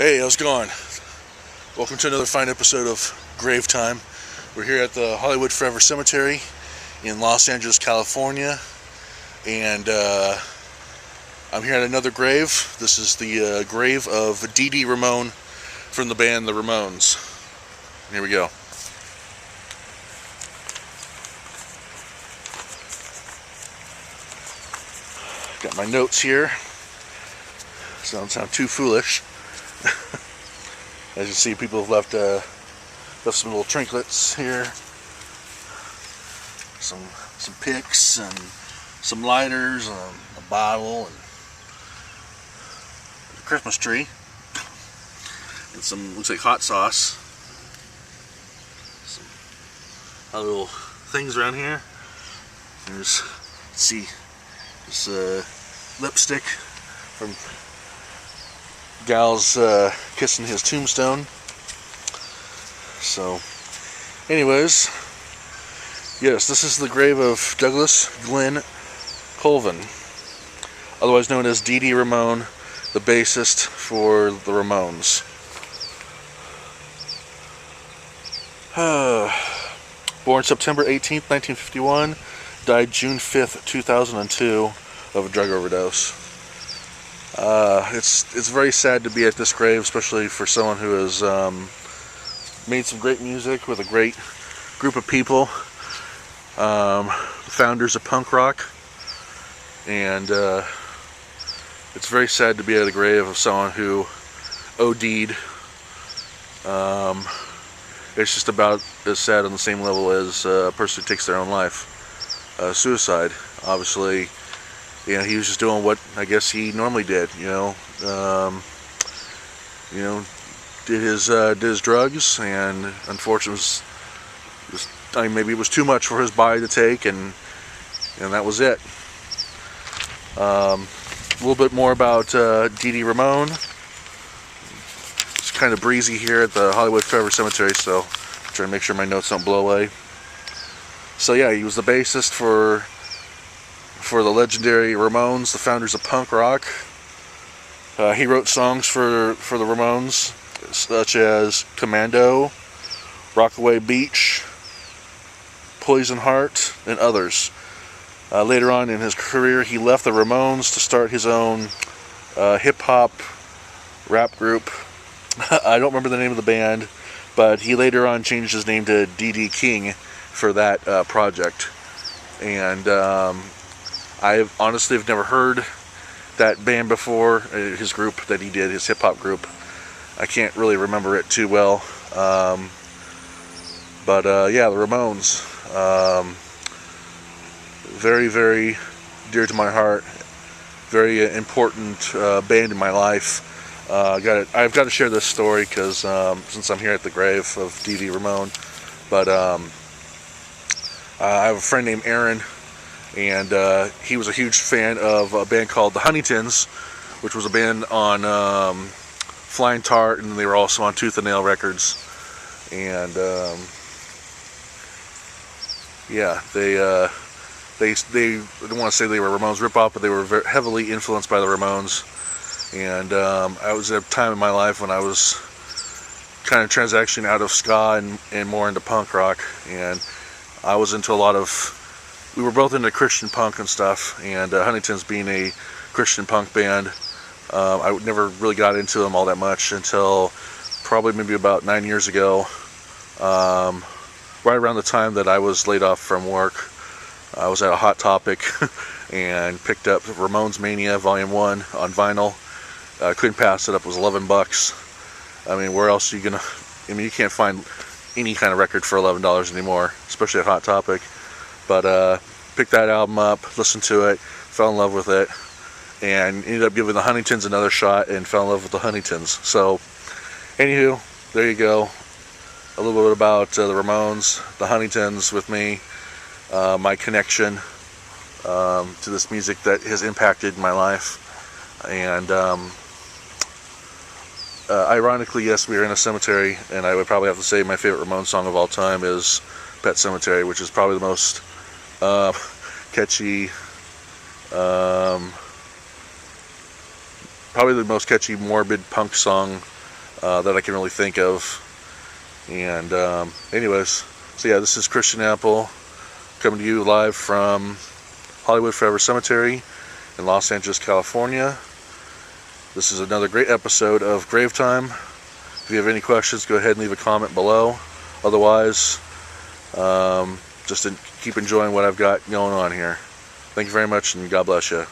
Hey, how's it going? Welcome to another fine episode of Grave Time. We're here at the Hollywood Forever Cemetery in Los Angeles, California, and I'm here at another grave. This is the grave of Dee Dee Ramone from the band The Ramones. Here we go. Got my notes here, so I don't sound too foolish. As you see, people have left some little trinkets here, some picks and some lighters and a bottle and a Christmas tree and some, looks like hot sauce. Some other little things around here. There's, let's see, this lipstick from gal's kissing his tombstone. So anyways, yes, this is the grave of Douglas Glenn Colvin, otherwise known as Dee Dee Ramone, the bassist for the Ramones. Born September 18th, 1951, died June 5th, 2002 of a drug overdose. It's very sad to be at this grave, especially for someone who has made some great music with a great group of people, founders of punk rock, and it's very sad to be at a grave of someone who OD'd. It's just about as sad on the same level as a person who takes their own life. Suicide, obviously. You know, he was just doing what I guess he normally did. Did his drugs, and unfortunately, maybe it was too much for his body to take, and that was it. A little bit more about Dee Dee Ramone. It's kind of breezy here at the Hollywood Forever Cemetery, so I'm trying to make sure my notes don't blow away. So yeah, he was the bassist for the legendary Ramones, the founders of punk rock. He wrote songs for the Ramones, such as Commando, Rockaway Beach, Poison Heart, and others. Later on in his career, he left the Ramones to start his own hip-hop rap group. I don't remember the name of the band, but he later on changed his name to Dee Dee King for that project. And I honestly have never heard that band before, his group that he did, his hip-hop group. I can't really remember it too well. But yeah, the Ramones. Very, very dear to my heart. Very important band in my life. I've got to share this story because since I'm here at the grave of Dee Dee Ramone. But I have a friend named Aaron, and he was a huge fan of a band called the Huntingtons, which was a band on Flying Tart, and they were also on Tooth and Nail Records. And yeah, they I don't want to say they were Ramones ripoff, but they were very heavily influenced by the Ramones. And I was at a time in my life when I was kind of transitioning out of ska and more into punk rock, and I was into a lot of, we were both into Christian punk and stuff, and Huntington's being a Christian punk band, I never really got into them all that much until probably maybe about 9 years ago, right around the time that I was laid off from work. I was at a Hot Topic and picked up Ramones Mania Volume 1 on vinyl. Couldn't pass it up. It was $11. I mean, where else are you gonna, I mean, you can't find any kind of record for $11 anymore, especially at Hot Topic. But picked that album up, listened to it, fell in love with it, and ended up giving the Huntingtons another shot and fell in love with the Huntingtons. So anywho, there you go, a little bit about the Ramones, the Huntingtons with me, my connection to this music that has impacted my life. And ironically, yes, we are in a cemetery, and I would probably have to say my favorite Ramones song of all time is Pet Sematary, which is probably the most catchy, probably the most catchy morbid punk song that I can really think of. And anyways, so yeah, this is Christian Apple coming to you live from Hollywood Forever Cemetery in Los Angeles, California. This is another great episode of Grave Time. If you have any questions, go ahead and leave a comment below. Otherwise, just keep enjoying what I've got going on here. Thank you very much, and God bless you.